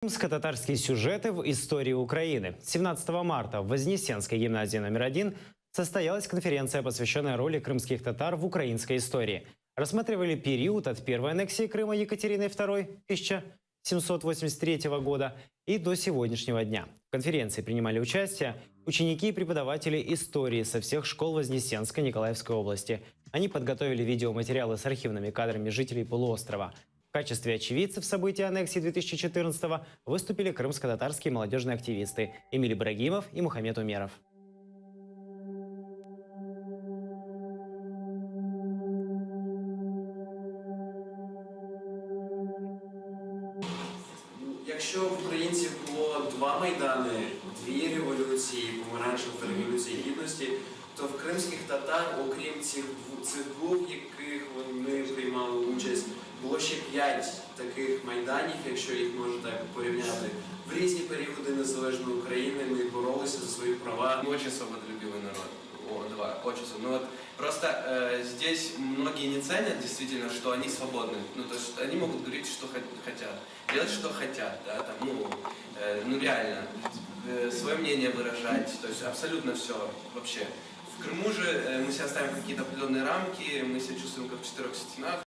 Крымско-татарские сюжеты в истории Украины. 17 марта в Вознесенской гимназии номер 1 состоялась конференция, посвященная роли крымских татар в украинской истории. Рассматривали период от первой аннексии Крыма Екатериной II 1783 года и до сегодняшнего дня. В конференции принимали участие ученики и преподаватели истории со всех школ Вознесенской Николаевской области. Они подготовили видеоматериалы с архивными кадрами жителей полуострова. В качестве очевидцев событий аннексии 2014-го выступили крымско-татарские молодежные активисты Эмиль Ибрагимов и Мухаммед Умеров. Якщо в українців було два майдани, дві революції, помаранчева та революція гідності, то в кримських татар, окрім цих двох, в яких вони приймали участь, було ще 5 таких майданів, якщо їх можна так порівняти. В різні періоди незалежної України ми боролися за свої права. Очень свободолюбивый народ. Очень свободный. Ну вот просто здесь многие не ценят действительно, что они свободны. Ну то есть они могут говорить, что хотят, делать, что хотят, да, там, ну реально свое мнение выражать, то есть абсолютно все вообще. В Крыму же мы себе ставим какие-то определенные рамки, мы себя чувствуем как в 4 стенах.